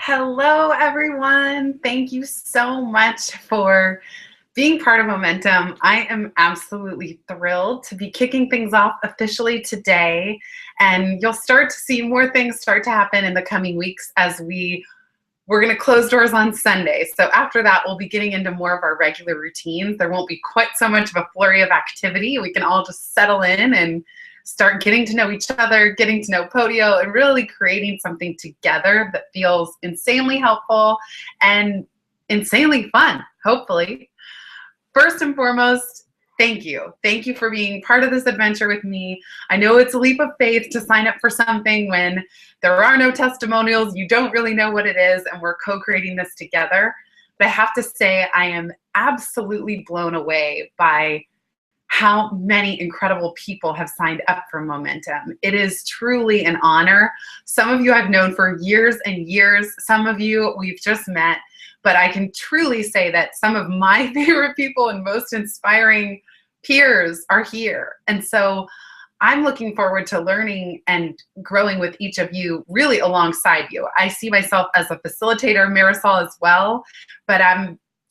Hello, everyone. Thank you so much for being part of Momentum. I am absolutely thrilled to be kicking things off officially today, and you'll start to see more things start to happen in the coming weeks as we're going to close doors on Sunday. So after that, we'll be getting into more of our regular routines. There won't be quite so much of a flurry of activity. We can all just settle in and start getting to know each other, getting to know Podio, and really creating something together that feels insanely helpful and insanely fun, hopefully. First and foremost, thank you. Thank you for being part of this adventure with me. I know it's a leap of faith to sign up for something when there are no testimonials, you don't really know what it is, and we're co-creating this together. But I have to say, I am absolutely blown away by how many incredible people have signed up for Momentum. It is truly an honor. Some of you I've known for years and years. Some of you we've just met. But I can truly say that some of my favorite people and most inspiring peers are here. And so I'm looking forward to learning and growing with each of you really alongside you. I see myself as a facilitator, Marisol, as well, but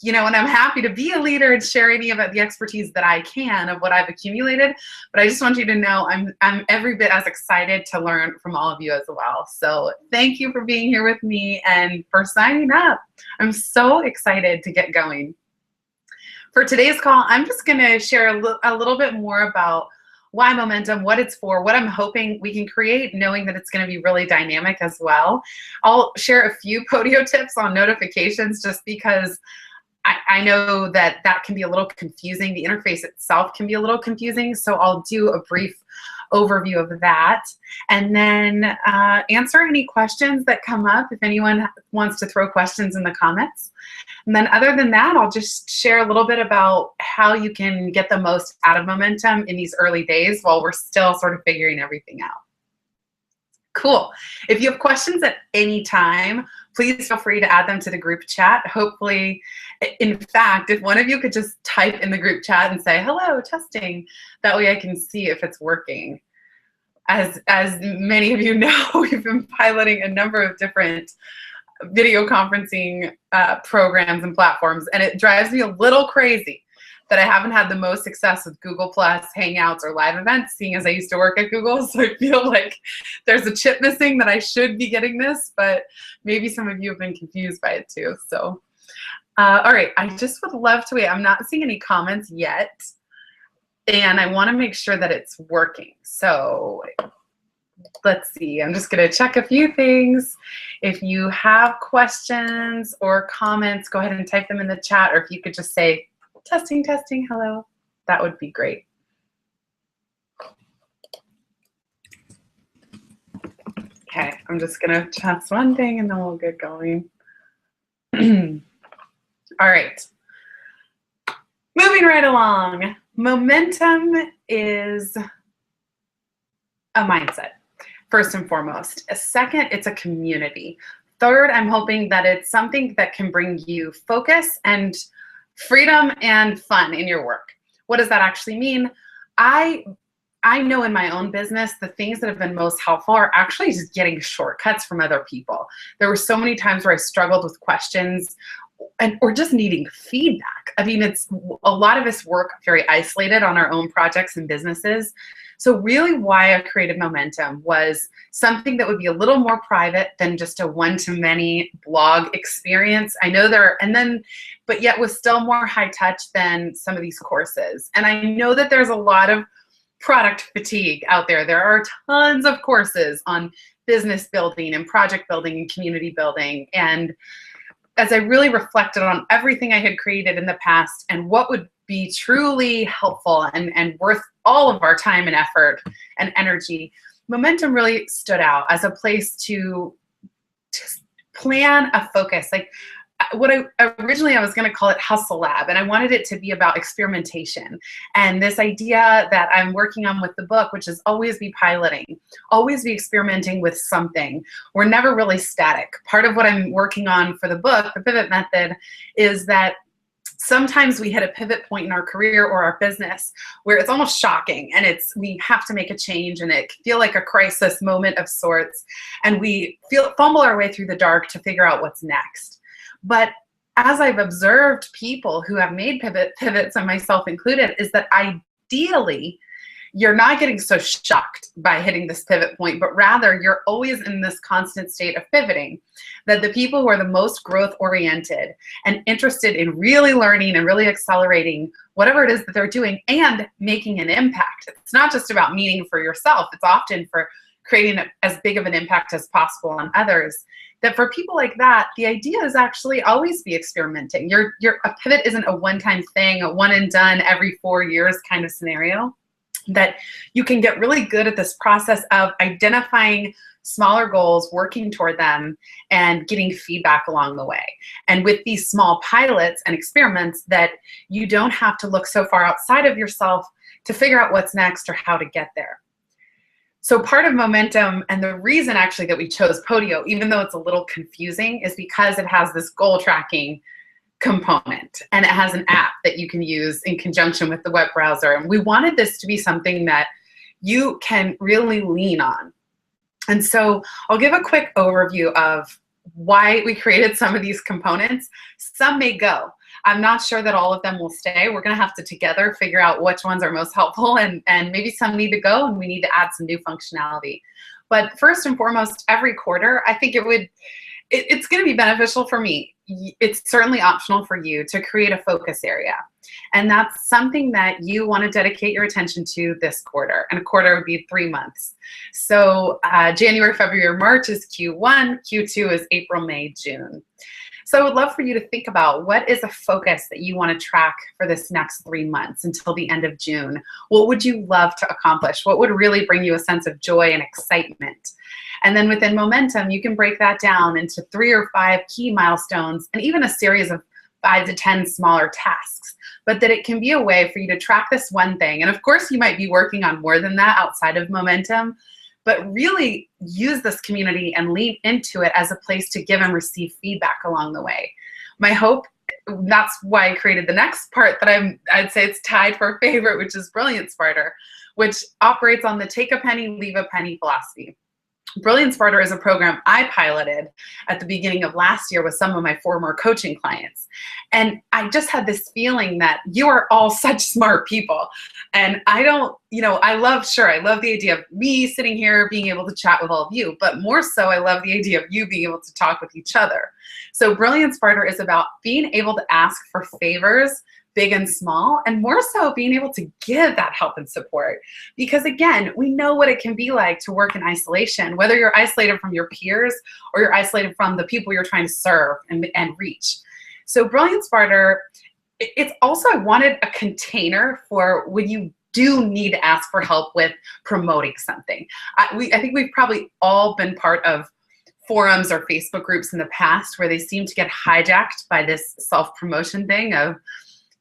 and I'm happy to be a leader and share any of the expertise that I can of what I've accumulated. But I just want you to know I'm every bit as excited to learn from all of you as well. So thank you for being here with me and for signing up. I'm so excited to get going. For today's call, I'm just going to share a little bit more about why Momentum, what it's for, what I'm hoping we can create, knowing that it's going to be really dynamic as well. I'll share a few Podio tips on notifications just because I know that can be a little confusing. The interface itself can be a little confusing, so I'll do a brief overview of that and then answer any questions that come up if anyone wants to throw questions in the comments. And then other than that, I'll just share a little bit about how you can get the most out of Momentum in these early days while we're still sort of figuring everything out. Cool. If you have questions at any time, please feel free to add them to the group chat. Hopefully, in fact, if one of you could just type in the group chat and say, hello, testing, that way I can see if it's working. As many of you know, we've been piloting a number of different video conferencing programs and platforms, and it drives me a little crazy that I haven't had the most success with Google+, Hangouts, or live events, seeing as I used to work at Google. So I feel like there's a chip missing that I should be getting this, but maybe some of you have been confused by it too. So, all right, I just would love to wait. I'm not seeing any comments yet, and I want to make sure that it's working. So let's see. I'm just going to check a few things. If you have questions or comments, go ahead and type them in the chat, or if you could just say, testing, testing, hello. That would be great. Okay, I'm just gonna test one thing and then we'll get going. All right, moving right along. Momentum is a mindset, first and foremost. Second, it's a community. Third, I'm hoping that it's something that can bring you focus and freedom and fun in your work. What does that actually mean? I know in my own business, the things that have been most helpful are actually just getting shortcuts from other people. There were so many times where I struggled with questions or just needing feedback. I mean, it's a lot of us work very isolated on our own projects and businesses. So really why I created Momentum was something that would be a little more private than just a one-to-many blog experience. I know but yet was still more high touch than some of these courses. And I know that there's a lot of product fatigue out there. There are tons of courses on business building and project building and community building. And as I really reflected on everything I had created in the past and what would be truly helpful and worth all of our time and effort and energy, Momentum really stood out as a place to just plan a focus. Like what originally I was going to call it Hustle Lab, and I wanted it to be about experimentation and this idea that I'm working on with the book, which is always be piloting, always be experimenting with something. We're never really static. Part of what I'm working on for the book, the Pivot Method, is that sometimes we hit a pivot point in our career or our business where it's almost shocking, and we have to make a change, and it can feel like a crisis moment of sorts, and we fumble our way through the dark to figure out what's next. But as I've observed people who have made pivots, and myself included, is that ideally you're not getting so shocked by hitting this pivot point, but rather you're always in this constant state of pivoting. That the people who are the most growth oriented and interested in really learning and really accelerating whatever it is that they're doing and making an impact. It's not just about meaning for yourself. It's often for creating as big of an impact as possible on others. That for people like that, the idea is actually always be experimenting. A pivot isn't a one-time thing, a one and done every 4 years kind of scenario. That you can get really good at this process of identifying smaller goals, working toward them, and getting feedback along the way. And with these small pilots and experiments, that you don't have to look so far outside of yourself to figure out what's next or how to get there. So part of Momentum, and the reason actually that we chose Podio, even though it's a little confusing, is because it has this goal tracking component, and it has an app that you can use in conjunction with the web browser. And we wanted this to be something that you can really lean on. And so I'll give a quick overview of why we created some of these components. Some may go. I'm not sure that all of them will stay. We're going to have to together figure out which ones are most helpful, and maybe some need to go and we need to add some new functionality. But first and foremost, every quarter, I think it's going to be beneficial for me. It's certainly optional for you to create a focus area. And that's something that you want to dedicate your attention to this quarter. And a quarter would be 3 months. So January, February, March is Q1. Q2 is April, May, June. So I would love for you to think about what is a focus that you want to track for this next 3 months until the end of June. What would you love to accomplish? What would really bring you a sense of joy and excitement? And then within Momentum, you can break that down into 3 or 5 key milestones and even a series of 5 to 10 smaller tasks, but that it can be a way for you to track this one thing. And of course, you might be working on more than that outside of Momentum, but really use this community and lean into it as a place to give and receive feedback along the way. My hope, that's why I created the next part that I'd say it's tied for a favorite, which is Brilliant Sparter, which operates on the take a penny, leave a penny philosophy. Brilliant Sparter is a program I piloted at the beginning of last year with some of my former coaching clients. And I just had this feeling that you are all such smart people. And I love the idea of me sitting here being able to chat with all of you, but more so, I love the idea of you being able to talk with each other. So Brilliant Sparter is about being able to ask for favors, big and small, and more so being able to give that help and support. Because again, we know what it can be like to work in isolation, whether you're isolated from your peers or you're isolated from the people you're trying to serve and reach. So Brilliant Sparter, it's also, I wanted a container for when you do need to ask for help with promoting something. I think we've probably all been part of forums or Facebook groups in the past where they seem to get hijacked by this self-promotion thing of,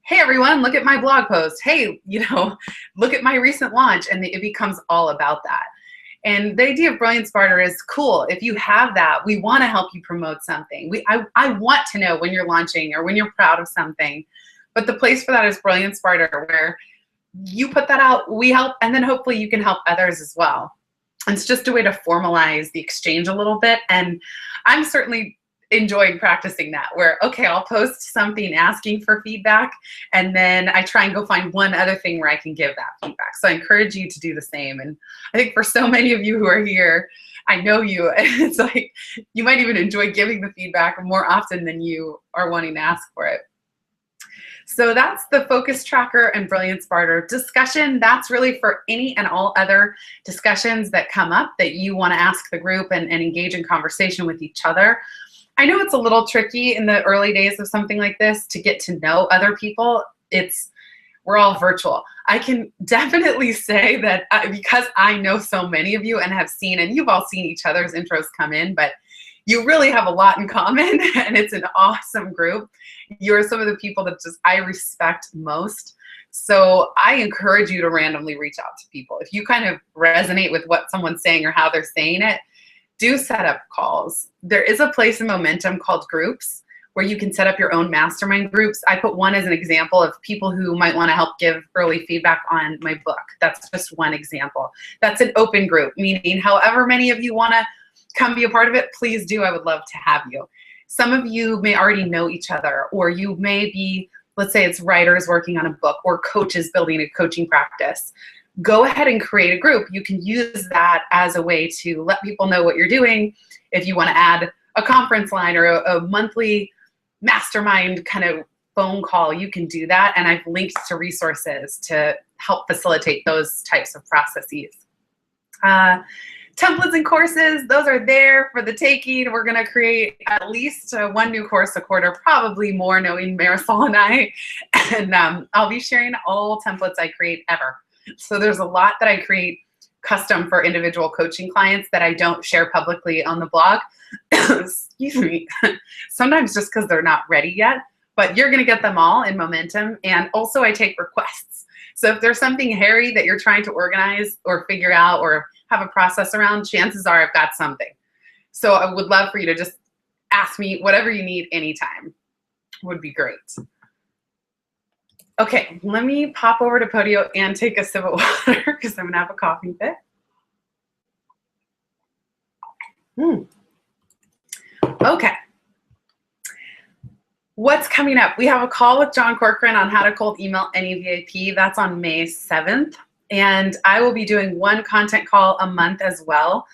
hey everyone, look at my blog post. Hey, look at my recent launch. And it becomes all about that. And the idea of Brilliant Sparter is cool. If you have that, we want to help you promote something. I want to know when you're launching or when you're proud of something. But the place for that is Brilliant Sparter, where you put that out, we help, and then hopefully you can help others as well. And it's just a way to formalize the exchange a little bit. And I'm certainly enjoying practicing that, where, okay, I'll post something asking for feedback, and then I try and go find one other thing where I can give that feedback. So I encourage you to do the same. And I think for so many of you who are here, I know you, it's like you might even enjoy giving the feedback more often than you are wanting to ask for it. So that's the focus tracker and Brilliant Sparter discussion. That's really for any and all other discussions that come up that you want to ask the group and engage in conversation with each other. I know it's a little tricky in the early days of something like this to get to know other people. We're all virtual. I can definitely say that because I know so many of you and have seen, and you've all seen each other's intros come in, but you really have a lot in common, and it's an awesome group. You're some of the people that I respect most. So I encourage you to randomly reach out to people. If you kind of resonate with what someone's saying or how they're saying it, do set up calls. There is a place in Momentum called groups where you can set up your own mastermind groups. I put one as an example of people who might want to help give early feedback on my book. That's just one example. That's an open group, meaning however many of you want to come be a part of it, please do. I would love to have you. Some of you may already know each other, or you may be, let's say it's writers working on a book or coaches building a coaching practice. Go ahead and create a group. You can use that as a way to let people know what you're doing. If you want to add a conference line or a monthly mastermind kind of phone call, you can do that. And I've linked to resources to help facilitate those types of processes. Templates and courses, those are there for the taking. We're going to create at least one new course a quarter, probably more, knowing Marisol and I. And I'll be sharing all templates I create ever. So there's a lot that I create custom for individual coaching clients that I don't share publicly on the blog. Excuse me. Sometimes just because they're not ready yet, but you're going to get them all in Momentum. And also I take requests. So if there's something hairy that you're trying to organize or figure out or have a process around, chances are I've got something. So I would love for you to just ask me whatever you need anytime. Would be great. Okay, let me pop over to Podio and take a sip of water because I'm gonna have a coughing fit. Okay. What's coming up? We have a call with John Corcoran on how to cold email any VIP. That's on May 7th. And I will be doing one content call a month as well.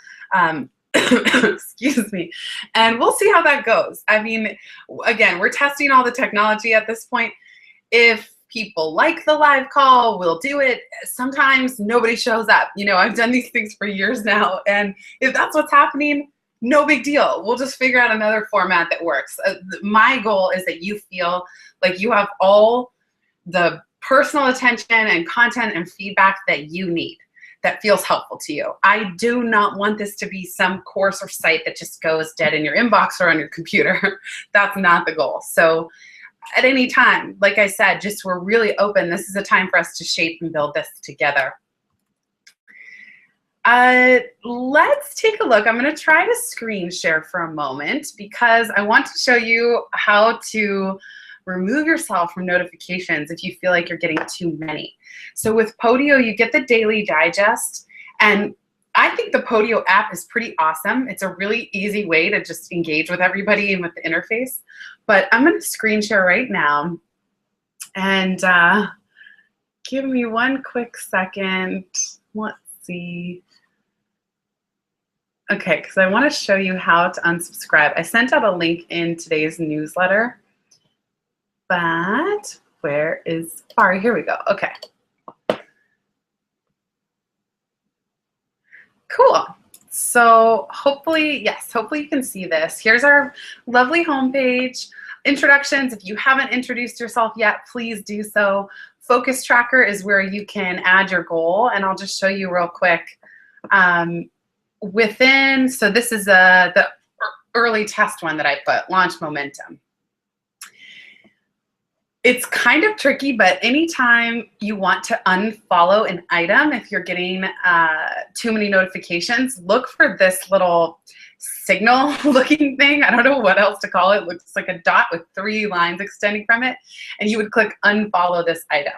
Excuse me. And we'll see how that goes. I mean, again, we're testing all the technology at this point. If people like the live call, we'll do it. Sometimes nobody shows up. You know, I've done these things for years now. And if that's what's happening, no big deal. We'll just figure out another format that works. My goal is that you feel like you have all the personal attention and content and feedback that you need, that feels helpful to you. I do not want this to be some course or site that just goes dead in your inbox or on your computer. That's not the goal. So at any time, like I said, just we're really open. This is a time for us to shape and build this together. Let's take a look. I'm going to try to screen share for a moment because I want to show you how to remove yourself from notifications if you feel like you're getting too many. So with Podio, you get the daily digest, and I think the Podio app is pretty awesome. It's a really easy way to just engage with everybody and with the interface. But I'm going to screen share right now, and give me one quick second. Let's see. Okay, because I want to show you how to unsubscribe. I sent out a link in today's newsletter. But where is Safari? Here we go. Okay. Cool. So hopefully, yes, hopefully you can see this. Here's our lovely homepage. Introductions. If you haven't introduced yourself yet, please do so. Focus tracker is where you can add your goal, and I'll just show you real quick. So this is the early test one that I put, launch momentum. It's kind of tricky, but anytime you want to unfollow an item, if you're getting too many notifications, look for this little signal looking thing. I don't know what else to call it. It looks like a dot with 3 lines extending from it. And you would click unfollow this item.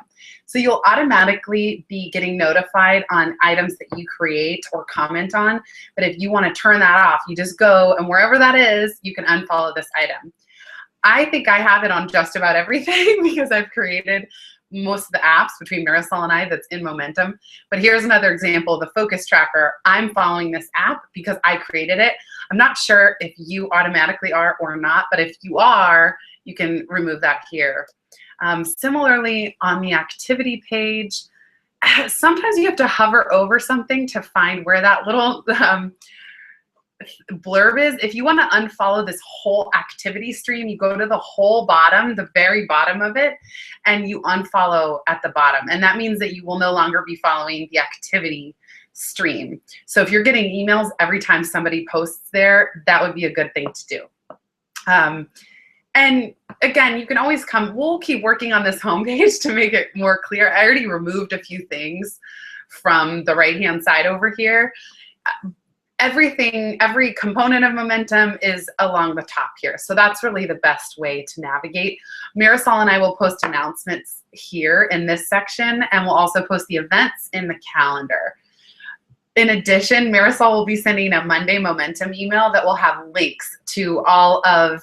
So you'll automatically be getting notified on items that you create or comment on. But if you want to turn that off, you just go, and wherever that is, you can unfollow this item. I think I have it on just about everything because I've created most of the apps between Marisol and I that's in Momentum. But here's another example of the focus tracker. I'm following this app because I created it. I'm not sure if you automatically are or not, but if you are, you can remove that here. Similarly, on the activity page, sometimes you have to hover over something to find where that little blurb is. If you want to unfollow this whole activity stream, you go to the whole bottom, the very bottom of it, and you unfollow at the bottom. And that means that you will no longer be following the activity stream. So if you're getting emails every time somebody posts there, that would be a good thing to do. And again, you can always come, we'll keep working on this homepage to make it more clear. I already removed a few things from the right-hand side over here. everything, every component of momentum is along the top here. So that's really the best way to navigate. Marisol and I will post announcements here in this section, and we'll also post the events in the calendar. In addition, Marisol will be sending a Monday momentum email that will have links to all of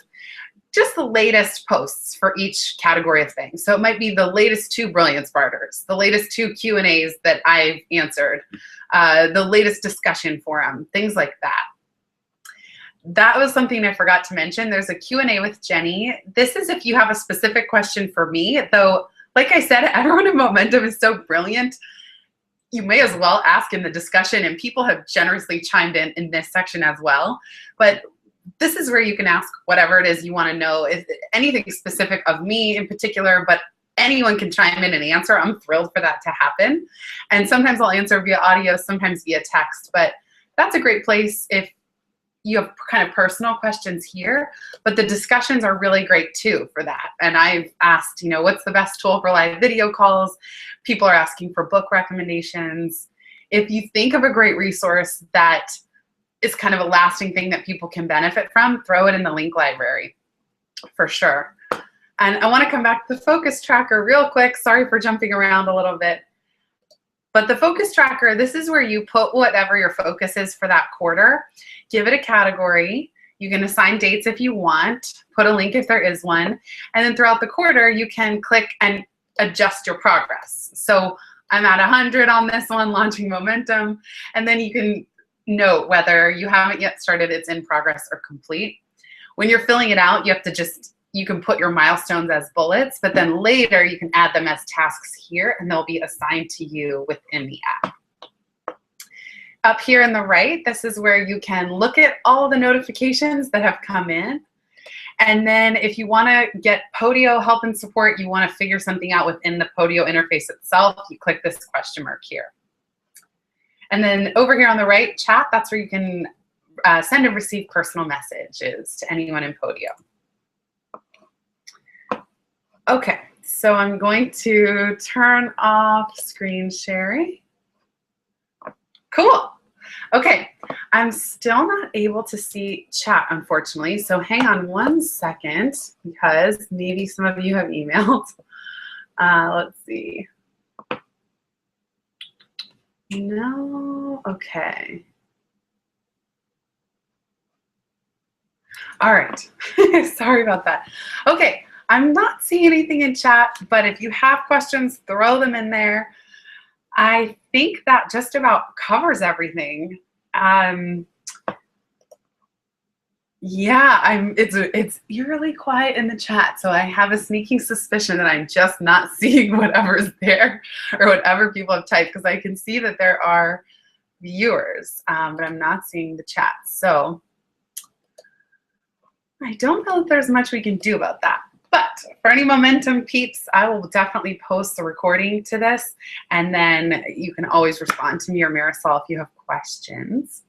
just the latest posts for each category of things. So it might be the latest 2 Brilliance Barters, the latest 2 Q&As that I've answered, the latest discussion forum, things like that. That was something I forgot to mention. There's a Q&A with Jenny. This is if you have a specific question for me, though, like I said, everyone in Momentum is so brilliant. You may as well ask in the discussion, and people have generously chimed in this section as well. But this is where you can ask whatever it is you want to know, if anything specific of me in particular, but anyone can chime in and answer. I'm thrilled for that to happen. And sometimes I'll answer via audio, sometimes via text, but that's a great place if you have kind of personal questions here, but the discussions are really great too for that. And I've asked, you know, what's the best tool for live video calls? People are asking for book recommendations. If you think of a great resource that is kind of a lasting thing that people can benefit from, throw it in the link library for sure. And I want to come back to the focus tracker real quick. Sorry for jumping around a little bit. But the focus tracker, this is where you put whatever your focus is for that quarter. Give it a category. You can assign dates if you want, put a link if there is one. And then throughout the quarter, you can click and adjust your progress. So I'm at 100 on this one, launching momentum. And then you can note whether you haven't yet started, it's in progress or complete. When you're filling it out, you have to just, you can put your milestones as bullets, but then later you can add them as tasks here, and they'll be assigned to you within the app. Up here on the right, this is where you can look at all the notifications that have come in. And then if you want to get Podio help and support, you want to figure something out within the Podio interface itself, you click this question mark here. And then over here on the right, chat, that's where you can send and receive personal messages to anyone in Podio. Okay, so I'm going to turn off screen sharing. Cool. Okay, I'm still not able to see chat, unfortunately, so hang on one second because maybe some of you have emailed. Let's see. No, okay. All right, sorry about that. Okay, I'm not seeing anything in chat, but if you have questions, throw them in there. I think that just about covers everything. Yeah, it's eerily quiet in the chat, so I have a sneaking suspicion that I'm just not seeing whatever's there or whatever people have typed, because I can see that there are viewers, but I'm not seeing the chat. So I don't know if there's much we can do about that. But for any momentum peeps, I will definitely post the recording to this, and then you can always respond to me or Marisol if you have questions.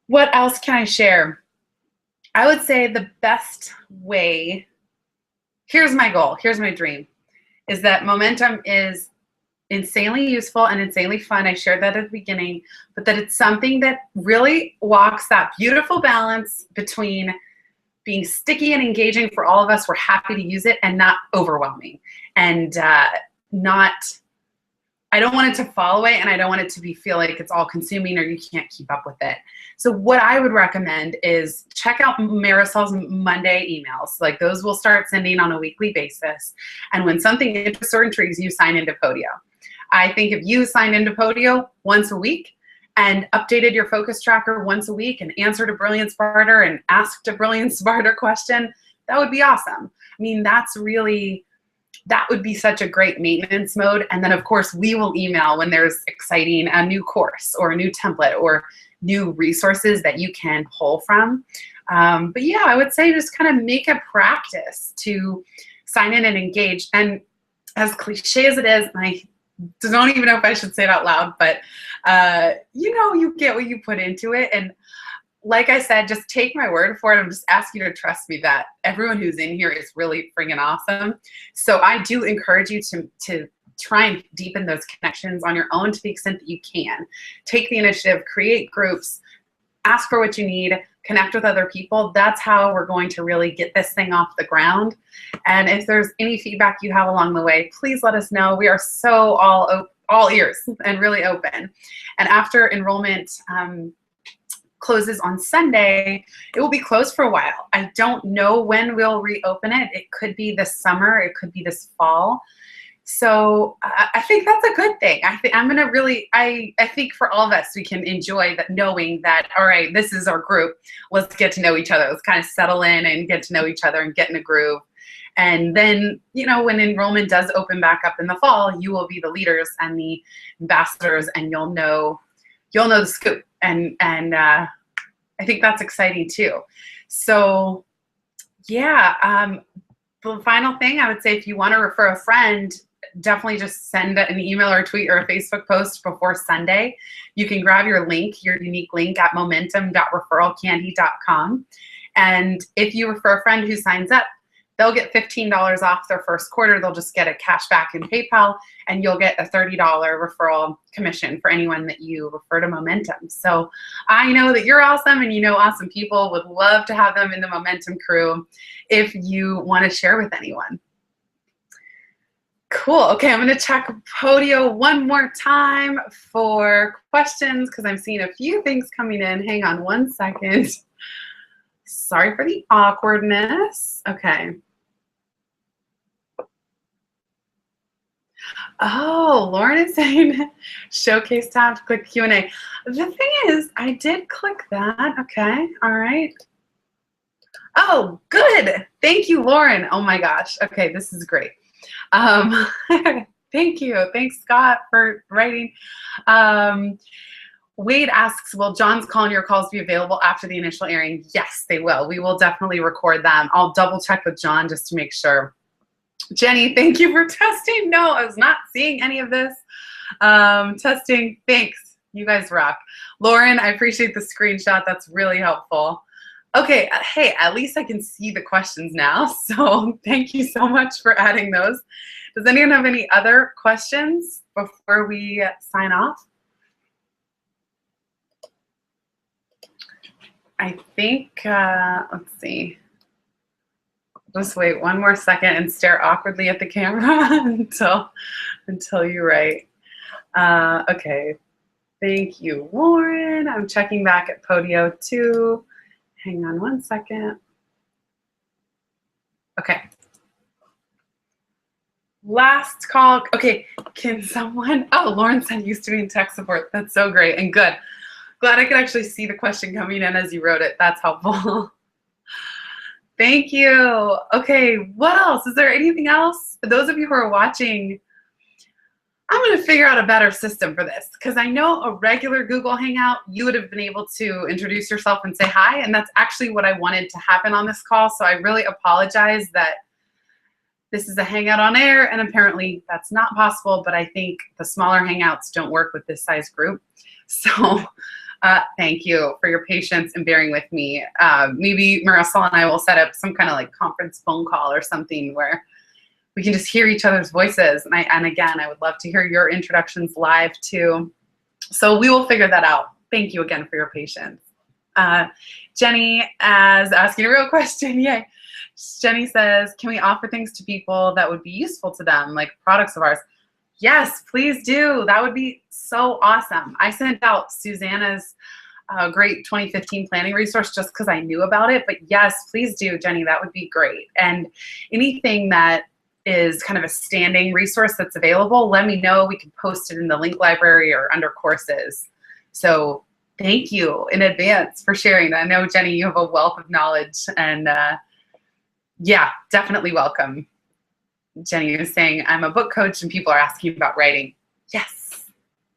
What else can I share? I would say the best way, here's my goal, here's my dream, is that momentum is insanely useful and insanely fun. I shared that at the beginning, but that it's something that really walks that beautiful balance between being sticky and engaging for all of us, we're happy to use it, and not overwhelming. And I don't want it to fall away, and I don't want it to feel like it's all consuming or you can't keep up with it. So what I would recommend is check out Marisol's Monday emails. Like those will start sending on a weekly basis. And when something interests or intrigues you, sign into Podio. I think if you signed into Podio once a week and updated your focus tracker once a week and answered a Brilliance Barter and asked a Brilliance Barter question, that would be awesome. I mean, that's really, that would be such a great maintenance mode. And then of course we will email when there's exciting, a new course or a new template or new resources that you can pull from. But yeah, I would say just kind of make a practice to sign in and engage. And as cliche as it is, and I don't even know if I should say it out loud, but you know, you get what you put into it. And like I said, just take my word for it. I'm just asking you to trust me that everyone who's in here is really friggin' awesome. So I do encourage you to try and deepen those connections on your own to the extent that you can. Take the initiative, create groups, ask for what you need, connect with other people. That's how we're going to really get this thing off the ground. And if there's any feedback you have along the way, please let us know. We are so all ears and really open. And after enrollment closes on Sunday, it will be closed for a while. I don't know when we'll reopen it. It could be this summer, it could be this fall. So I think that's a good thing. I think for all of us, we can enjoy that, knowing that, all right, this is our group. Let's get to know each other. Let's kind of settle in and get to know each other and get in a groove. And then, you know, when enrollment does open back up in the fall, you will be the leaders and the ambassadors, and you'll know the scoop. And I think that's exciting too. So yeah, the final thing I would say, if you want to refer a friend, definitely just send an email or a tweet or a Facebook post before Sunday. You can grab your link, your unique link at momentum.referralcandy.com. And if you refer a friend who signs up, they'll get $15 off their first quarter. They'll just get a cash back in PayPal, and you'll get a $30 referral commission for anyone that you refer to Momentum. So I know that you're awesome, and you know awesome people. Would love to have them in the Momentum crew if you want to share with anyone. Cool. Okay, I'm going to check Podio one more time for questions because I'm seeing a few things coming in. Hang on one second. Sorry for the awkwardness. Okay. Oh, Lauren is saying showcase tab, click Q&A. The thing is, I did click that. Okay. All right. Oh, good. Thank you, Lauren. Oh my gosh. Okay, this is great. Thank you. Thanks, Scott, for writing. Wade asks, will John's call and your calls be available after the initial airing? Yes, they will. We will definitely record them. I'll double check with John just to make sure. Jenny, thank you for testing. No, I was not seeing any of this. Testing, thanks. You guys rock. Lauren, I appreciate the screenshot. That's really helpful. Okay, hey, at least I can see the questions now. So thank you so much for adding those. Does anyone have any other questions before we sign off? I think, let's see. Just wait one more second and stare awkwardly at the camera until you write. Okay, thank you, Lauren. I'm checking back at Podio too. Hang on one second. Okay. Last call. Okay, can someone, oh, Lauren said used to be in tech support. That's so great and good. Glad I could actually see the question coming in as you wrote it. That's helpful. Thank you. Okay, what else? Is there anything else? For those of you who are watching, I'm going to figure out a better system for this, because I know a regular Google Hangout, you would have been able to introduce yourself and say hi, and that's actually what I wanted to happen on this call, so I really apologize that this is a Hangout on air, and apparently that's not possible, but I think the smaller Hangouts don't work with this size group. So thank you for your patience and bearing with me. Maybe Marissa and I will set up some kind of like conference phone call or something where we can just hear each other's voices. And again, I would love to hear your introductions live too. So we will figure that out. Thank you again for your patience. Jenny is asking a real question. Yay. Jenny says, can we offer things to people that would be useful to them, like products of ours? Yes, please do. That would be so awesome. I sent out Susanna's great 2015 planning resource just because I knew about it. But yes, please do, Jenny. That would be great. And anything that is kind of a standing resource that's available, let me know. We can post it in the link library or under courses. So thank you in advance for sharing. I know, Jenny, you have a wealth of knowledge, and yeah, definitely welcome. Jenny is saying, I'm a book coach and people are asking about writing. Yes,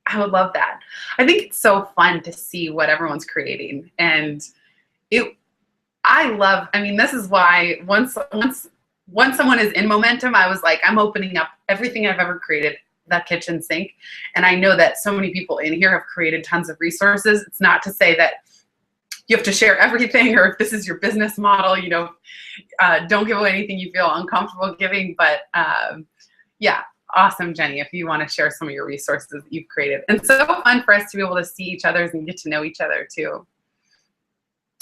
I would love that. I think it's so fun to see what everyone's creating. And I mean, this is why once someone is in Momentum, I was like, I'm opening up everything I've ever created, that kitchen sink. And I know that so many people in here have created tons of resources. It's not to say that you have to share everything, or if this is your business model, you know, don't give away anything you feel uncomfortable giving. But yeah, Awesome, Jenny, if you want to share some of your resources that you've created. And so fun for us to be able to see each other's and get to know each other too.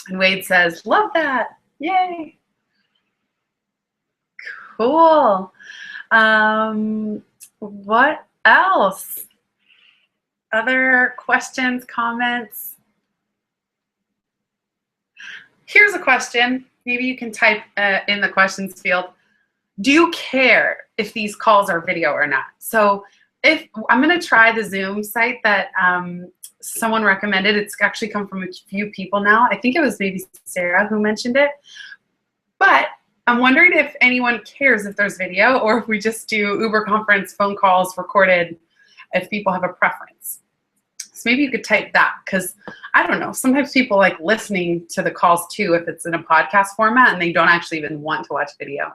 And Wade says, love that. Yay. Cool. What else? Other questions, comments? Here's a question. Maybe you can type in the questions field. Do you care if these calls are video or not? So if I'm going to try the Zoom site that someone recommended. It's actually come from a few people now. I think it was maybe Sarah who mentioned it. But I'm wondering if anyone cares if there's video or if we just do Uber conference phone calls recorded if people have a preference. So maybe you could type that, because I don't know, sometimes people like listening to the calls too if it's in a podcast format and they don't actually even want to watch video.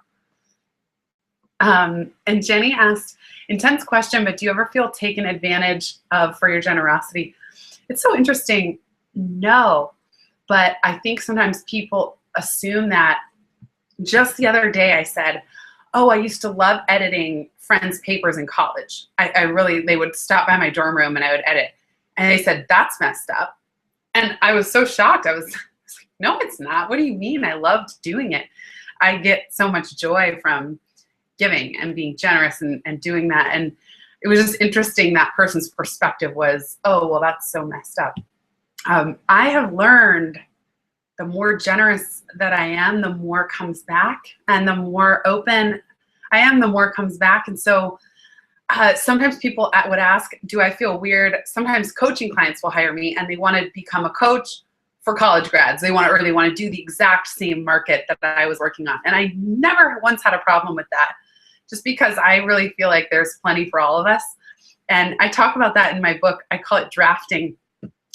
And Jenny asked, intense question, but do you ever feel taken advantage of for your generosity? It's so interesting. No, but I think sometimes people assume that. Just the other day I said, oh, I used to love editing friends' papers in college. They would stop by my dorm room and I would edit. And they said, that's messed up. And I was so shocked. I was like, no, it's not. What do you mean? I loved doing it. I get so much joy from giving and being generous and doing that. And it was just interesting that person's perspective was, oh, well, that's so messed up. I have learned the more generous that I am, the more comes back, and the more open I am, the more comes back. And so sometimes people would ask, do I feel weird? Sometimes coaching clients will hire me and they want to become a coach for college grads. They want to do the exact same market that I was working on. And I never once had a problem with that, just because I really feel like there's plenty for all of us. And I talk about that in my book. I call it drafting.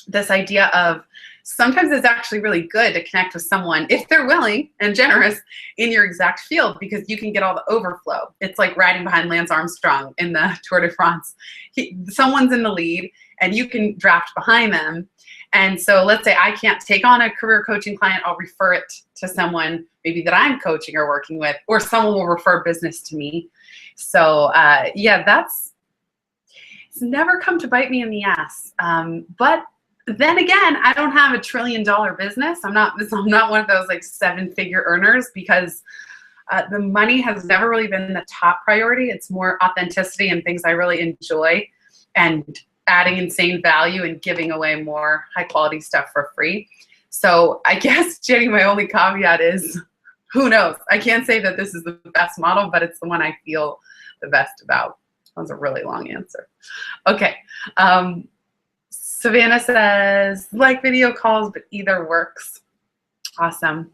This idea of sometimes it's actually really good to connect with someone, if they're willing and generous, in your exact field, because you can get all the overflow. It's like riding behind Lance Armstrong in the Tour de France. Someone's in the lead and you can draft behind them. And so let's say I can't take on a career coaching client, I'll refer it to someone maybe that I'm coaching or working with, or someone will refer business to me. So yeah, it's never come to bite me in the ass. But then again, I don't have $1 trillion business. I'm not one of those like 7-figure earners, because the money has never really been the top priority. It's more authenticity and things I really enjoy, and adding insane value and giving away more high quality stuff for free. So I guess, Jenny, my only caveat is, who knows? I can't say that this is the best model, but it's the one I feel the best about. That was a really long answer. Okay. Savannah says, like video calls, but either works. Awesome.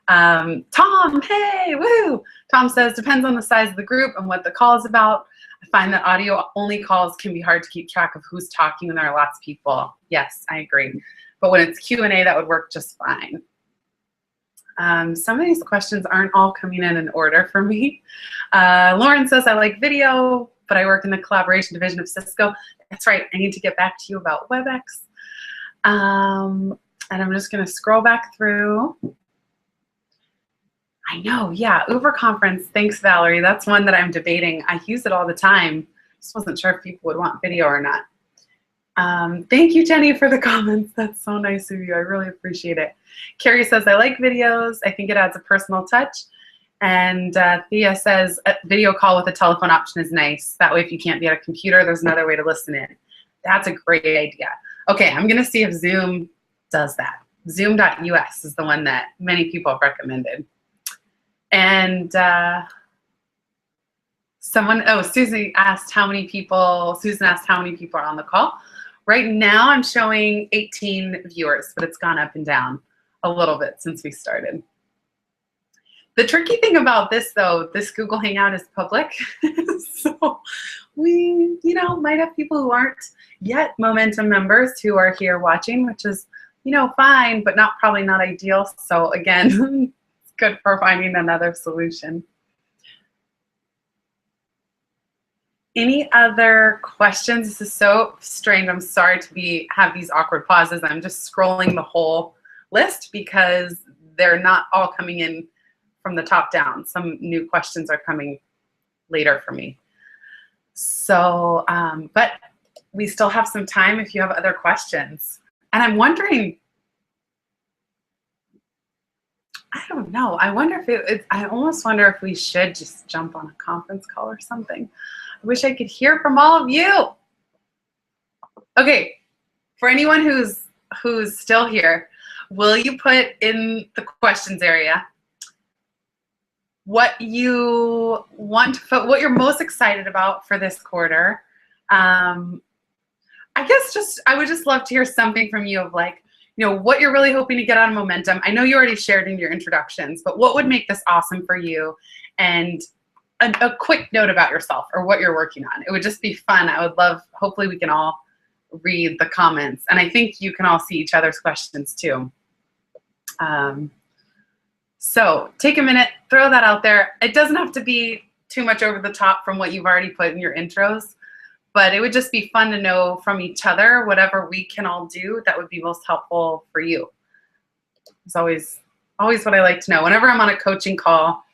Tom, hey, woo! Tom says, depends on the size of the group and what the call is about. I find that audio-only calls can be hard to keep track of who's talking when there are lots of people. Yes, I agree. But when it's Q&A, that would work just fine. Some of these questions aren't all coming in order for me. Lauren says, I like video, but I work in the collaboration division of Cisco. That's right. I need to get back to you about WebEx. And I'm just going to scroll back through. I know. Yeah. Uber conference. Thanks, Valerie. That's one that I'm debating. I use it all the time. Just wasn't sure if people would want video or not. Thank you, Jenny, for the comments. That's so nice of you. I really appreciate it. Carrie says, I like videos. I think it adds a personal touch. And Thea says, a video call with a telephone option is nice. That way, if you can't be at a computer, there's another way to listen in. That's a great idea. Okay, I'm going to see if Zoom does that. Zoom.us is the one that many people have recommended. And Susan asked how many people are on the call. Right now, I'm showing 18 viewers, but it's gone up and down a little bit since we started. The tricky thing about this, though, this Google Hangout is public. So we, might have people who aren't yet Momentum members who are here watching, which is, fine, but probably not ideal. So again, it's good for finding another solution. Any other questions? This is so strange. I'm sorry to have these awkward pauses. I'm just scrolling the whole list because they're not all coming in from the top down. Some new questions are coming later for me. So, but we still have some time if you have other questions. And I'm wondering, I don't know. I wonder if I almost wonder if we should just jump on a conference call or something. I wish I could hear from all of you. Okay, for anyone who's still here, will you put in the questions area what you want, what you're most excited about for this quarter? I guess I would just love to hear something from you of like, what you're really hoping to get out of momentum. I know you already shared in your introductions, but what would make this awesome for you? And a quick note about yourself or what you're working on. It would just be fun. I would love, hopefully we can all read the comments. And I think you can all see each other's questions too. So take a minute, throw that out there. It doesn't have to be too much over the top from what you've already put in your intros, but it would just be fun to know from each other whatever we can all do that would be most helpful for you. It's always what I like to know. Whenever I'm on a coaching call,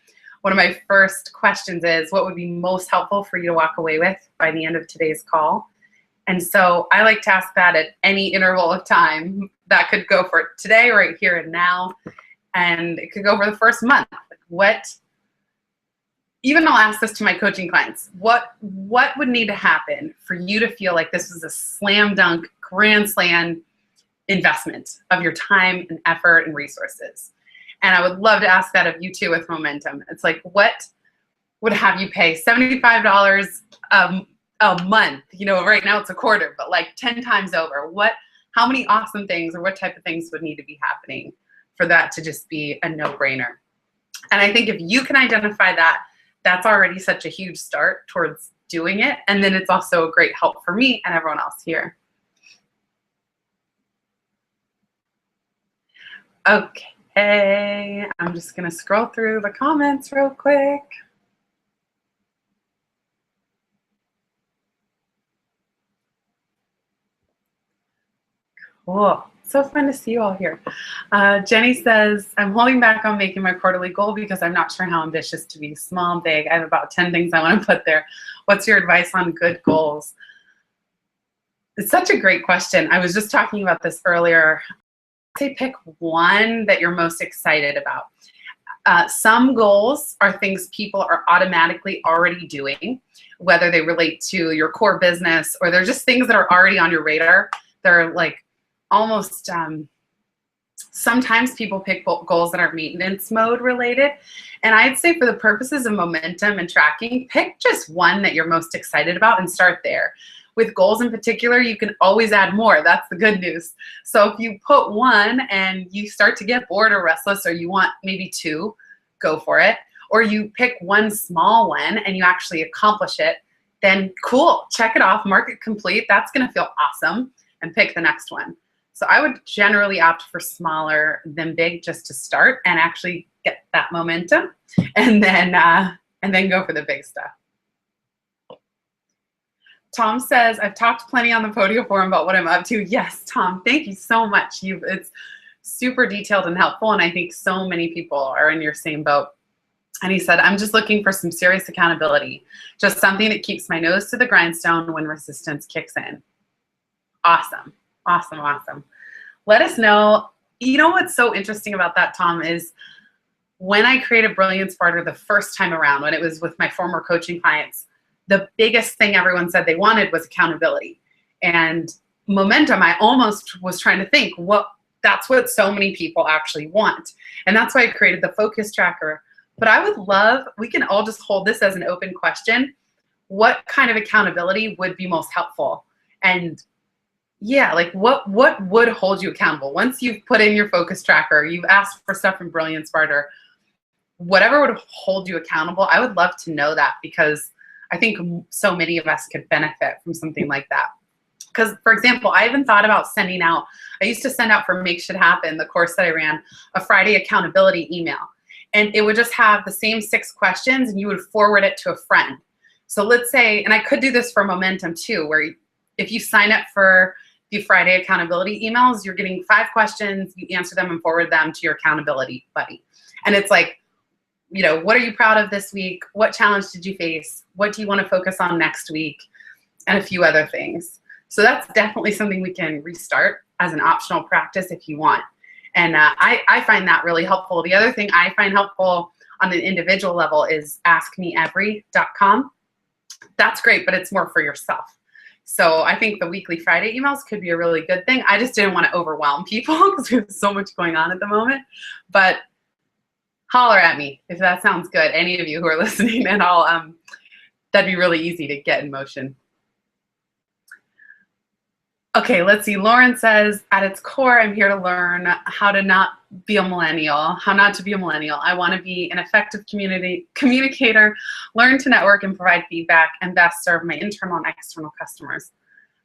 one of my first questions is, what would be most helpful for you to walk away with by the end of today's call? And so I like to ask that at any interval of time. That could go for today, right here and now, and it could go for the first month. Even I'll ask this to my coaching clients, what would need to happen for you to feel like this is a slam dunk, grand slam investment of your time and effort and resources? And I would love to ask that of you too with momentum. It's like, what would have you pay $75 a month? Right now it's a quarter, but like 10 times over. How many awesome things or what type of things would need to be happening for that to just be a no-brainer? And I think if you can identify that, that's already such a huge start towards doing it. And then it's also a great help for me and everyone else here. Okay, I'm just gonna scroll through the comments real quick. Cool. So fun to see you all here. Jenny says, I'm holding back on making my quarterly goal because I'm not sure how ambitious to be. Small, big. I have about 10 things I want to put there. What's your advice on good goals? It's such a great question. I was just talking about this earlier. I'd say pick one that you're most excited about. Some goals are things people are automatically already doing, whether they relate to your core business or they're just things that are already on your radar. They're like almost, sometimes people pick goals that are maintenance mode related. And I'd say for the purposes of momentum and tracking, pick just one that you're most excited about and start there. With goals in particular, you can always add more. That's the good news. So if you put one and you start to get bored or restless, or you want maybe two, go for it. Or you pick one small one and you actually accomplish it, then cool, check it off, mark it complete. That's gonna feel awesome, and pick the next one. So I would generally opt for smaller than big just to start and actually get that momentum, and then go for the big stuff. Tom says, I've talked plenty on the podium forum about what I'm up to. Yes, Tom, thank you so much. It's super detailed and helpful, and I think so many people are in your same boat. And he said, I'm just looking for some serious accountability, just something that keeps my nose to the grindstone when resistance kicks in. Awesome. Awesome, awesome. Let us know. You know what's so interesting about that, Tom, is when I created Brilliance Barter the first time around, when it was with my former coaching clients, the biggest thing everyone said they wanted was accountability. And momentum, I almost was trying to think, that's what so many people actually want. And that's why I created the focus tracker. But I would love, we can all just hold this as an open question. What kind of accountability would be most helpful? And yeah, like what would hold you accountable? Once you've put in your focus tracker, you've asked for stuff from Brilliance Barter, whatever would hold you accountable, I would love to know that, because I think so many of us could benefit from something like that. Because, for example, I even thought about sending out, I used to send out for Make Shit Happen, the course that I ran, a Friday accountability email. And it would just have the same 6 questions, and you would forward it to a friend. So let's say, and I could do this for momentum too, where if you sign up for the Friday accountability emails, you're getting 5 questions, you answer them and forward them to your accountability buddy. And it's like, what are you proud of this week? What challenge did you face? What do you want to focus on next week? And a few other things. So that's definitely something we can restart as an optional practice if you want. And I find that really helpful. The other thing I find helpful on an individual level is askmeevery.com. That's great, but it's more for yourself. So I think the weekly Friday emails could be a really good thing. I just didn't want to overwhelm people because we have so much going on at the moment. But holler at me if that sounds good, any of you who are listening, and that'd be really easy to get in motion. Okay, let's see. Lauren says, at its core, I'm here to learn how not to be a millennial. I want to be an effective communicator, learn to network and provide feedback, and best serve my internal and external customers.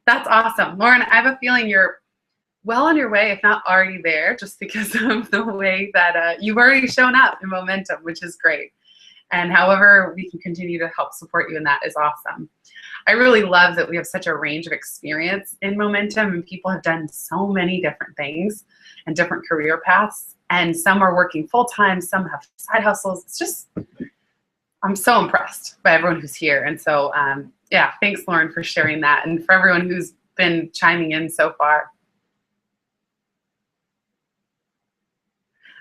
That's awesome. Lauren, I have a feeling you're well on your way, if not already there, just because of the way that you've already shown up in Momentum, which is great. And however we can continue to help support you in that is awesome. I really love that we have such a range of experience in Momentum, and people have done so many different things and different career paths, and some are working full-time, some have side hustles. It's just, I'm so impressed by everyone who's here. And so, yeah, thanks, Lauren, for sharing that, and for everyone who's been chiming in so far.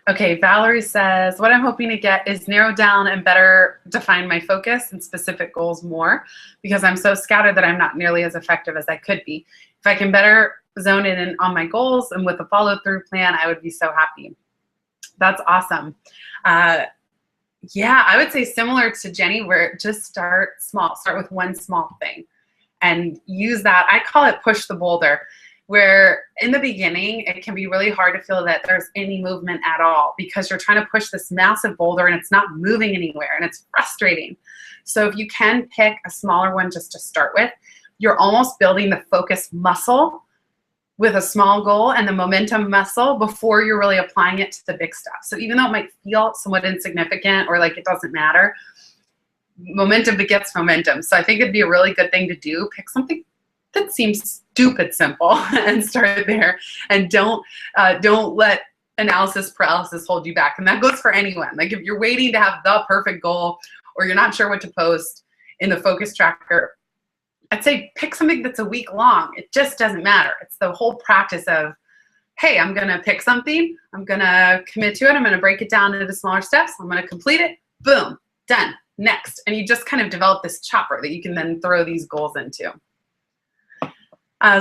Okay, Valerie says, what I'm hoping to get is narrow down and better define my focus and specific goals more, because I'm so scattered that I'm not nearly as effective as I could be. If I can better zone in on my goals and with a follow-through plan, I would be so happy. That's awesome. Yeah, I would say similar to Jenny, where just start small. Start with one small thing and use that. I call it push the boulder, where in the beginning, it can be really hard to feel that there's any movement at all because you're trying to push this massive boulder and it's not moving anywhere, and it's frustrating. So if you can pick a smaller one just to start with, you're almost building the focus muscle with a small goal and the momentum muscle before you're really applying it to the big stuff. So even though it might feel somewhat insignificant or like it doesn't matter, momentum begets momentum. So I think it'd be a really good thing to do. Pick something that seems stupid simple and start there, and don't let analysis paralysis hold you back. And that goes for anyone. Like if you're waiting to have the perfect goal or you're not sure what to post in the focus tracker, I'd say pick something that's a week long. It just doesn't matter. It's the whole practice of, hey, I'm gonna pick something, I'm gonna commit to it, I'm gonna break it down into smaller steps, I'm gonna complete it, boom, done, next. And you just kind of develop this chopper that you can then throw these goals into.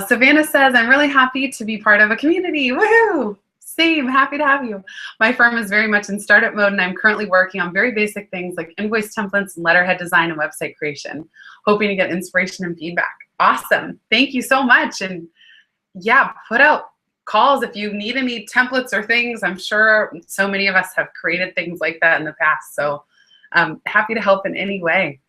Savannah says, I'm really happy to be part of a community. Woohoo! Same, happy to have you. My firm is very much in startup mode, and I'm currently working on very basic things like invoice templates, letterhead design, and website creation, hoping to get inspiration and feedback. Awesome. Thank you so much. And yeah, put out calls if you need any templates or things. I'm sure so many of us have created things like that in the past. So I'm happy to help in any way.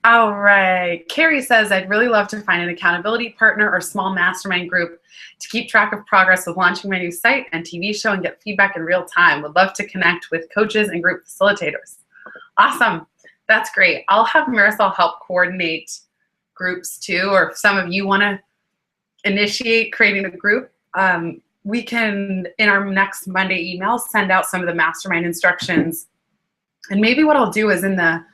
All right. Carrie says, I'd really love to find an accountability partner or small mastermind group to keep track of progress with launching my new site and TV show and get feedback in real time. Would love to connect with coaches and group facilitators. Awesome. That's great. I'll have Marisol help coordinate groups too, or if some of you want to initiate creating a group, we can, in our next Monday email, send out some of the mastermind instructions. And maybe what I'll do is in the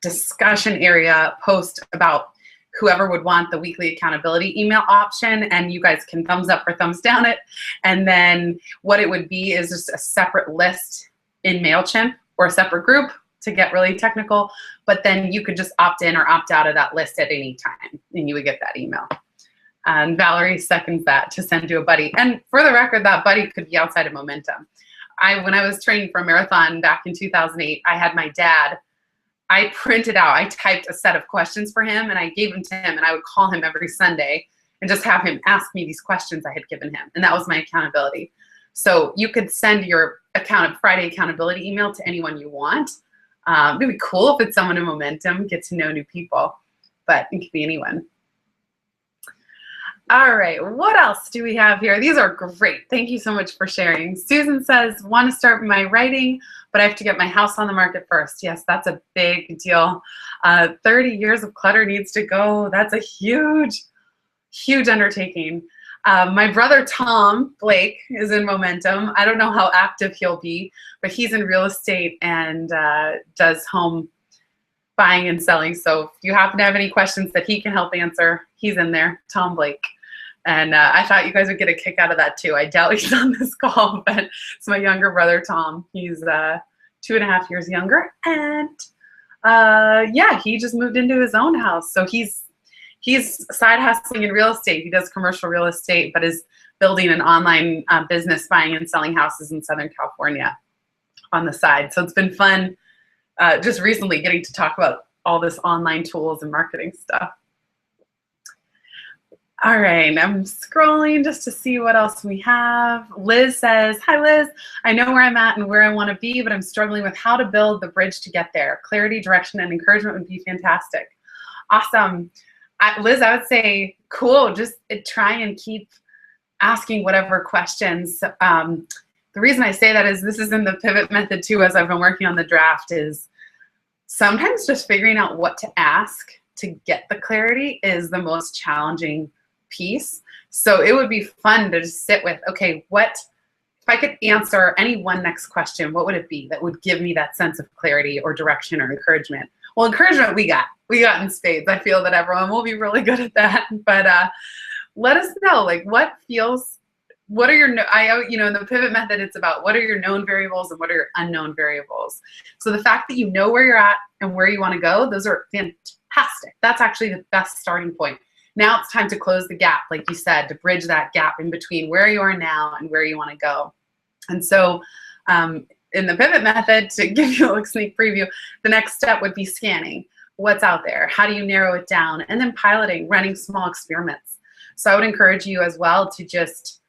discussion area post about whoever would want the weekly accountability email option, and you guys can thumbs up or thumbs down it. And then what it would be is just a separate list in MailChimp or a separate group to get really technical, but then you could just opt in or opt out of that list at any time and you would get that email. And Valerie seconds that, to send to a buddy. And for the record, that buddy could be outside of Momentum. When I was training for a marathon back in 2008, I had my dad, I typed a set of questions for him and I gave them to him, and I would call him every Sunday and just have him ask me these questions I had given him. And that was my accountability. So you could send your Friday accountability email to anyone you want. It'd be cool if it's someone in Momentum, get to know new people, but it could be anyone. All right, what else do we have here? These are great. Thank you so much for sharing. Susan says, want to start my writing, but I have to get my house on the market first. Yes, that's a big deal. 30 years of clutter needs to go. That's a huge, huge undertaking. My brother Tom Blake is in Momentum. I don't know how active he'll be, but he's in real estate and does home buying and selling. So if you happen to have any questions that he can help answer, he's in there, Tom Blake. And I thought you guys would get a kick out of that too. I doubt he's on this call, but it's my younger brother, Tom. He's 2.5 years younger. And yeah, he just moved into his own house. So he's side hustling in real estate. He does commercial real estate, but is building an online business buying and selling houses in Southern California on the side. So it's been fun just recently getting to talk about all this online tools and marketing stuff. All right, I'm scrolling just to see what else we have. Liz says, hi Liz, I know where I'm at and where I want to be, but I'm struggling with how to build the bridge to get there. Clarity, direction, and encouragement would be fantastic. Awesome. Liz, I would say, cool, just try and keep asking whatever questions. The reason I say that is this is in the pivot method too, as I've been working on the draft, is sometimes just figuring out what to ask to get the clarity is the most challenging piece. So it would be fun to just sit with, okay, what, if I could answer any one next question, what would it be that would give me that sense of clarity or direction or encouragement? Well, encouragement we got in spades. I feel that everyone will be really good at that, but let us know, like what are your, you know, in the pivot method, it's about what are your known variables and what are your unknown variables. So the fact that you know where you're at and where you want to go, those are fantastic. That's actually the best starting point. Now it's time to close the gap, like you said, to bridge that gap in between where you are now and where you want to go. And so in the pivot method, to give you a little sneak preview, the next step would be scanning what's out there. How do you narrow it down? And then piloting, running small experiments. So I would encourage you as well to just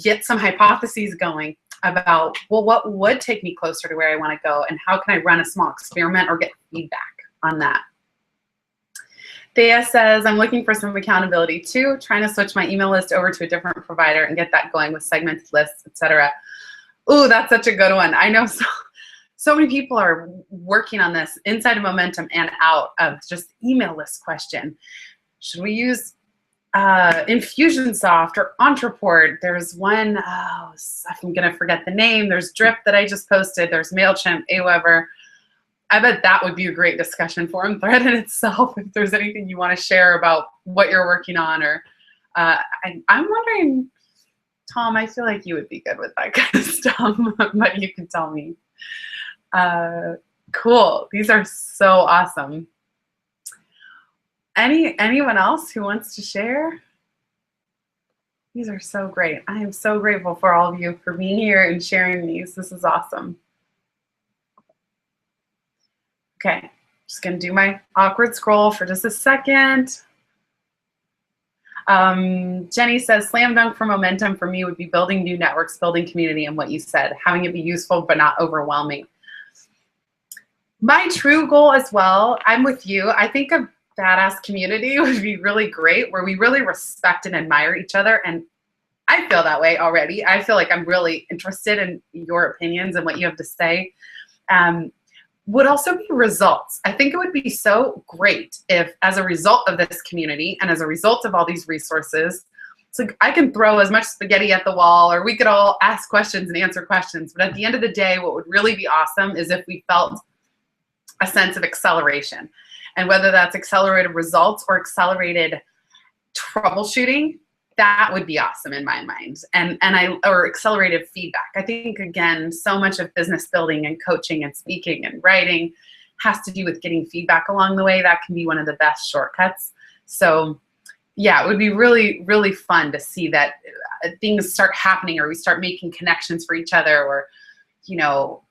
get some hypotheses going about, well, what would take me closer to where I want to go, and how can I run a small experiment or get feedback on that? Thea says, I'm looking for some accountability too, trying to switch my email list over to a different provider and get that going with segmented lists, etc. Ooh, that's such a good one. I know so many people are working on this inside of Momentum and out of just email list question. Should we use Infusionsoft or Entreport? There's one, oh, I'm gonna forget the name. There's Drip that I just posted. There's MailChimp, Aweber. I bet that would be a great discussion forum thread in itself if there's anything you want to share about what you're working on. Or I'm wondering, Tom, I feel like you would be good with that kind of stuff, but you can tell me. Cool. These are so awesome. Anyone else who wants to share? These are so great. I am so grateful for all of you for being here and sharing these. This is awesome. Okay, just gonna do my awkward scroll for just a second. Jenny says, slam dunk for Momentum for me would be building new networks, building community, and what you said, having it be useful but not overwhelming. My true goal as well, I'm with you. I think a badass community would be really great, where we really respect and admire each other. And I feel that way already. I feel like I'm really interested in your opinions and what you have to say. Would also be results. I think it would be so great if, as a result of this community and as a result of all these resources, so I can throw as much spaghetti at the wall, or we could all ask questions and answer questions. But at the end of the day, what would really be awesome is if we felt a sense of acceleration. And whether that's accelerated results or accelerated troubleshooting, that would be awesome in my mind. Or accelerated feedback. I think, again, so much of business building and coaching and speaking and writing has to do with getting feedback along the way. That can be one of the best shortcuts. So yeah, it would be really, really fun to see that things start happening, or we start making connections for each other, or, you know,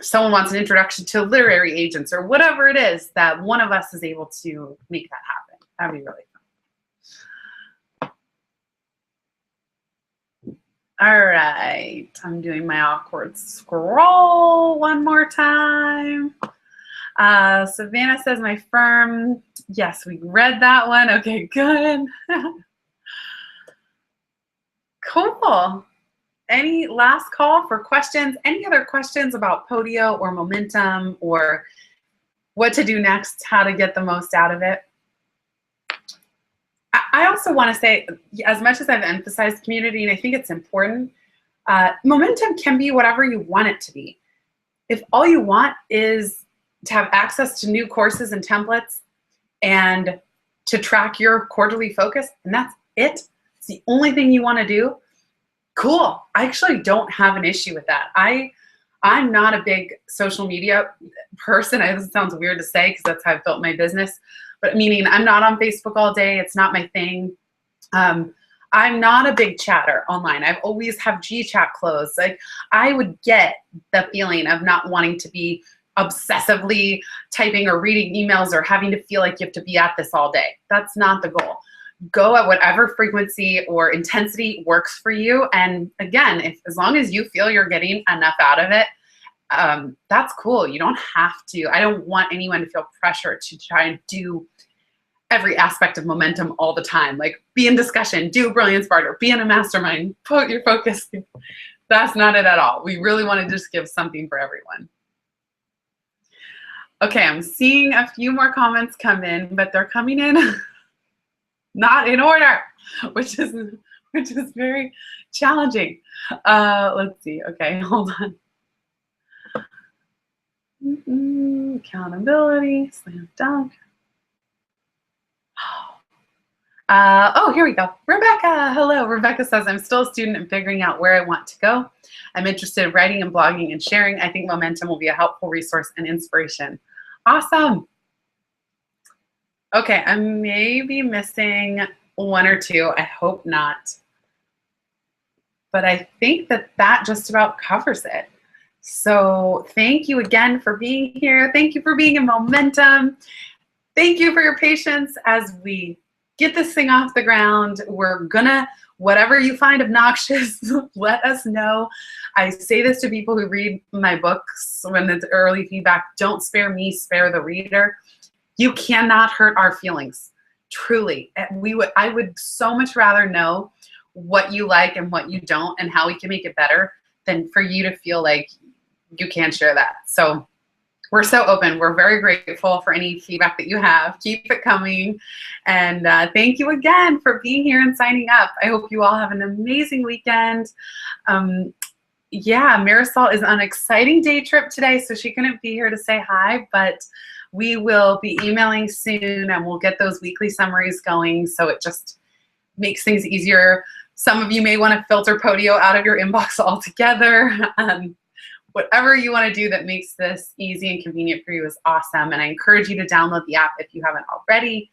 someone wants an introduction to literary agents or whatever it is, that one of us is able to make that happen. That'd be really fun. All right, I'm doing my awkward scroll one more time. Savannah says, my firm. Yes, we read that one. Okay, good. Cool. Any last call for questions? Any other questions about Podio or Momentum, or what to do next, how to get the most out of it? I also want to say, as much as I've emphasized community, and I think it's important, momentum can be whatever you want it to be. If all you want is to have access to new courses and templates and to track your quarterly focus, and that's it, it's the only thing you want to do, cool. I actually don't have an issue with that. I'm not a big social media person. This sounds weird to say because that's how I've built my business, but meaning I'm not on Facebook all day. It's not my thing. I'm not a big chatter online. I've always have GChat closed. Like, I would get the feeling of not wanting to be obsessively typing or reading emails or having to feel like you have to be at this all day. That's not the goal. Go at whatever frequency or intensity works for you. And again, as long as you feel you're getting enough out of it, that's cool. You don't have to. I don't want anyone to feel pressure to try and do every aspect of momentum all the time. Like, be in discussion, do Brilliance Barter, be in a mastermind, put your focus. That's not it at all. We really want to just give something for everyone. Okay, I'm seeing a few more comments come in, but they're coming in not in order, which is very challenging. Let's see. Okay, hold on. Accountability, slam dunk. Oh, here we go. Rebecca, hello. Rebecca says, I'm still a student and figuring out where I want to go. I'm interested in writing and blogging and sharing. I think momentum will be a helpful resource and inspiration. Awesome. Okay, I may be missing one or two. I hope not. But I think that just about covers it. So thank you again for being here. Thank you for being in momentum. Thank you for your patience as we get this thing off the ground. We're gonna, whatever you find obnoxious, let us know. I say this to people who read my books when it's early feedback: don't spare me, spare the reader. You cannot hurt our feelings, truly. I would so much rather know what you like and what you don't and how we can make it better than for you to feel like you can't share that. So we're so open. We're very grateful for any feedback that you have. Keep it coming. And thank you again for being here and signing up. I hope you all have an amazing weekend. Yeah, Marisol is on an exciting day trip today, so she couldn't be here to say hi, but we will be emailing soon and we'll get those weekly summaries going, so it just makes things easier. Some of you may want to filter Podio out of your inbox altogether. Whatever you want to do that makes this easy and convenient for you is awesome. And I encourage you to download the app if you haven't already.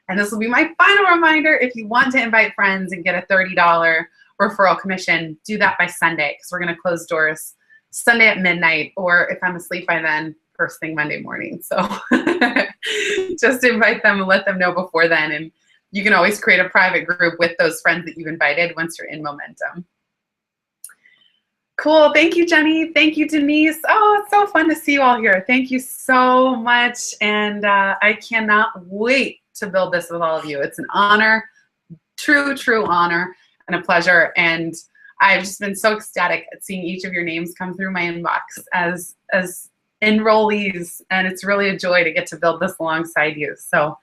And this will be my final reminder: if you want to invite friends and get a $30 referral commission, do that by Sunday, because we're going to close doors Sunday at midnight, or if I'm asleep by then, first thing Monday morning. So just invite them and let them know before then. And you can always create a private group with those friends that you've invited once you're in momentum. Cool. Thank you, Jenny. Thank you, Denise. Oh, it's so fun to see you all here. Thank you so much. And I cannot wait to build this with all of you. It's an honor, true honor and a pleasure. And I've just been so ecstatic at seeing each of your names come through my inbox as enrollees. And it's really a joy to get to build this alongside you. So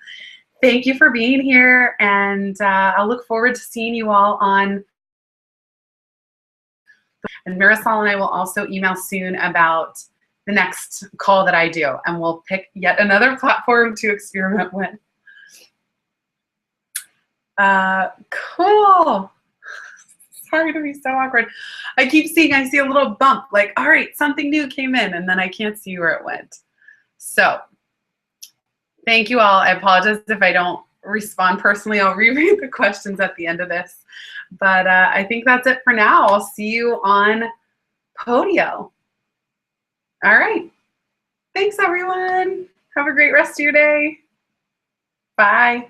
thank you for being here. And I'll look forward to seeing you all on. And Marisol and I will also email soon about the next call that I do, and we'll pick yet another platform to experiment with. Cool. Sorry to be so awkward. I see a little bump, like, all right, something new came in, and then I can't see where it went. So thank you all. I apologize if I don't respond personally. I'll reread the questions at the end of this. But I think that's it for now. I'll see you on Podio. All right. Thanks, everyone. Have a great rest of your day. Bye.